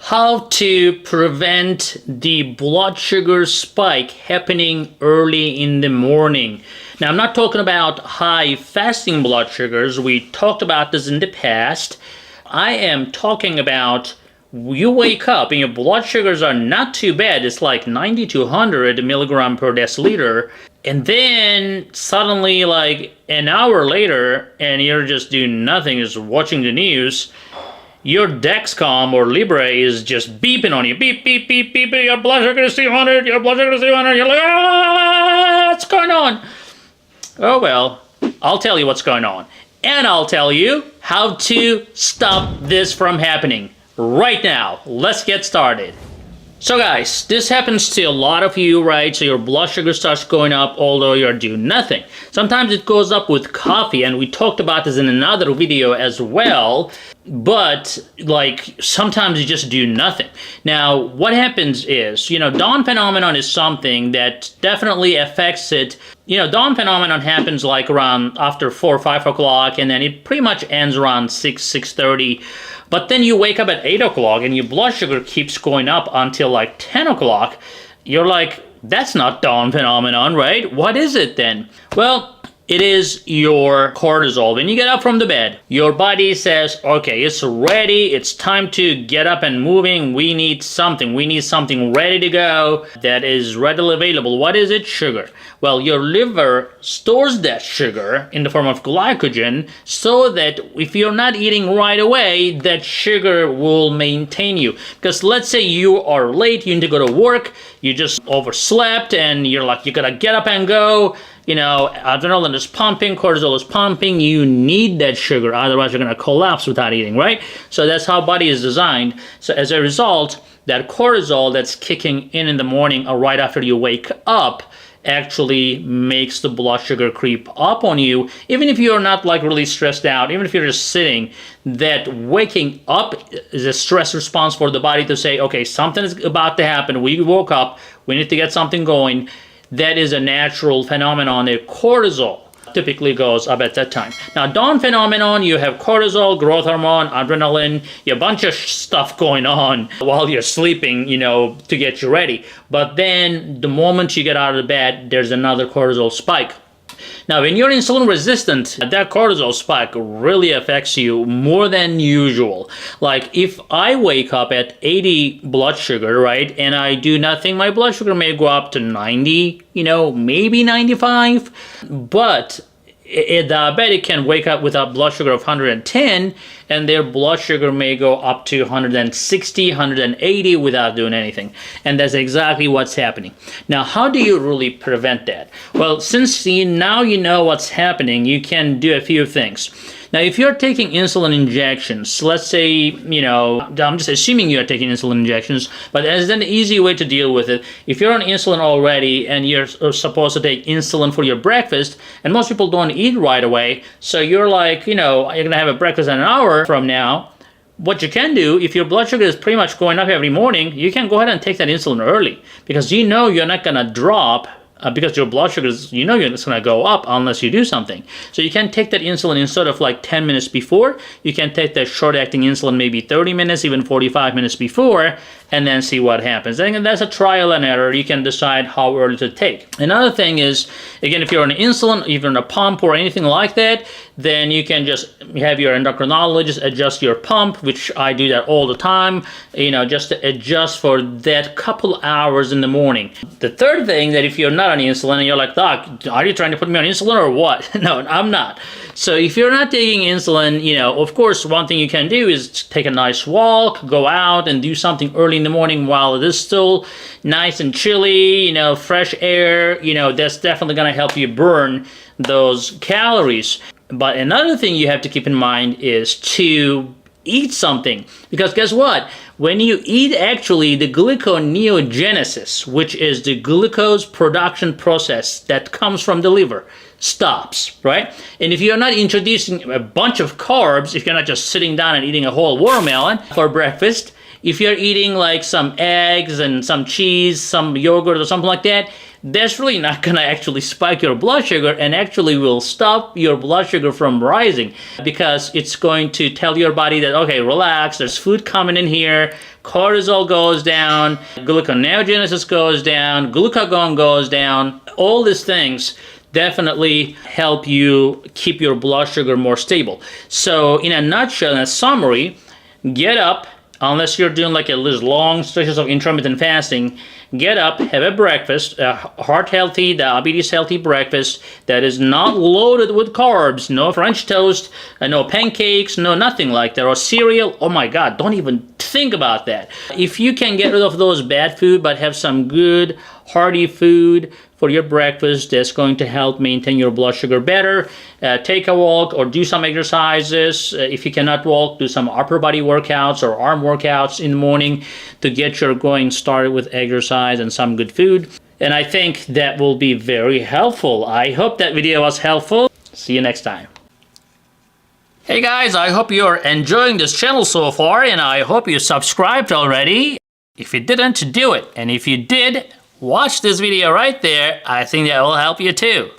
How to prevent the blood sugar spike happening early in the morning. Now, I'm not talking about high fasting blood sugars. We talked about this in the past. I am talking about you wake up and your blood sugars are not too bad. It's like 90 to 100 milligram per deciliter. And then suddenly, like an hour later, and you're just doing nothing, just watching the news, your Dexcom or Libre is just beeping on you. Beep, beep, beep, beep, beep. Your blood sugar is 200. Your blood sugar is 200. You're like, what's going on? Oh, well, I'll tell you what's going on. And I'll tell you how to stop this from happening right now. Let's get started. So guys, this happens to a lot of you, right? So your blood sugar starts going up although you're doing nothing. Sometimes it goes up with coffee, and we talked about this in another video as well. But like sometimes you just do nothing. Now, what happens is, dawn phenomenon is something that definitely affects it. Dawn phenomenon happens like around after 4 or 5 o'clock, and then it pretty much ends around 6:30. But then you wake up at 8 o'clock and your blood sugar keeps going up until like 10 o'clock. You're like, that's not dawn phenomenon, right? What is it then? Well, it is your cortisol. When you get up from the bed, your body says, okay, it's ready. It's time to get up and moving. We need something. We need something ready to go that is readily available. What is it? Sugar. Well, your liver stores that sugar in the form of glycogen so that if you're not eating right away, that sugar will maintain you. Because let's say you are late, you need to go to work, you just overslept, and you're like, you gotta get up and go. Adrenaline is pumping, cortisol is pumping, you need that sugar, otherwise you're gonna collapse without eating, right? So that's how body is designed. So as a result, that cortisol that's kicking in the morning or right after you wake up actually makes the blood sugar creep up on you. Even if you're not like really stressed out, even if you're just sitting, that waking up is a stress response for the body to say, okay, something is about to happen, we woke up, we need to get something going. That is a natural phenomenon. The cortisol typically goes up at that time. Now, dawn phenomenon, you have cortisol, growth hormone, adrenaline, a bunch of stuff going on while you're sleeping, to get you ready. But then the moment you get out of the bed, there's another cortisol spike. Now, when you're insulin resistant, that cortisol spike really affects you more than usual. Like if I wake up at 80 blood sugar, right, and I do nothing, my blood sugar may go up to 90, maybe 95, but a diabetic can wake up with a blood sugar of 110, and their blood sugar may go up to 160, 180 without doing anything. And that's exactly what's happening. Now, how do you really prevent that? Well, since now you know what's happening, you can do a few things. Now, if you're taking insulin injections, let's say, I'm just assuming you're taking insulin injections, but as an easy way to deal with it, if you're on insulin already and you're supposed to take insulin for your breakfast, and most people don't eat right away, so you're like, you're going to have a breakfast in an hour from now, what you can do, if your blood sugar is pretty much going up every morning, you can go ahead and take that insulin early, because you're not going to drop because your blood sugar is, you're just going to go up unless you do something. So you can take that insulin instead of like 10 minutes before. You can take that short-acting insulin maybe 30 minutes, even 45 minutes before, and then see what happens. I think that's a trial and error. You can decide how early to take. Another thing is, again, if you're on insulin, even on a pump or anything like that, then you can just have your endocrinologist adjust your pump, which I do that all the time, just to adjust for that couple hours in the morning. The third thing, that if you're not on insulin and you're like, doc, are you trying to put me on insulin or what? No, I'm not. So if you're not taking insulin, of course, one thing you can do is take a nice walk, go out and do something early in the morning while it is still nice and chilly, fresh air, that's definitely going to help you burn those calories. But another thing you have to keep in mind is to eat something, because guess what? When you eat, actually, the gluconeogenesis, which is the glucose production process that comes from the liver, stops, right? And if you're not introducing a bunch of carbs, if you're not just sitting down and eating a whole watermelon for breakfast, if you're eating like some eggs and some cheese, some yogurt or something like that, that's really not going to actually spike your blood sugar and actually will stop your blood sugar from rising, because it's going to tell your body that, okay, relax, there's food coming in here, cortisol goes down, gluconeogenesis goes down, glucagon goes down. All these things definitely help you keep your blood sugar more stable. So in a nutshell, in a summary, get up, unless you're doing like these long stretches of intermittent fasting, get up, have a breakfast, a heart-healthy, diabetes-healthy breakfast that is not loaded with carbs, no French toast, no pancakes, no nothing like that, or cereal. Oh my God, don't even think about that. If you can get rid of those bad food but have some good, hearty food for your breakfast, that's going to help maintain your blood sugar better. Take a walk or do some exercises. If you cannot walk, do some upper body workouts or arm workouts in the morning to get your going started with exercise and some good food. And I think that will be very helpful. I hope that video was helpful. See you next time. Hey guys, I hope you're enjoying this channel so far, and I hope you subscribed already. If you didn't, do it. And if you did, watch this video right there. I think that will help you too.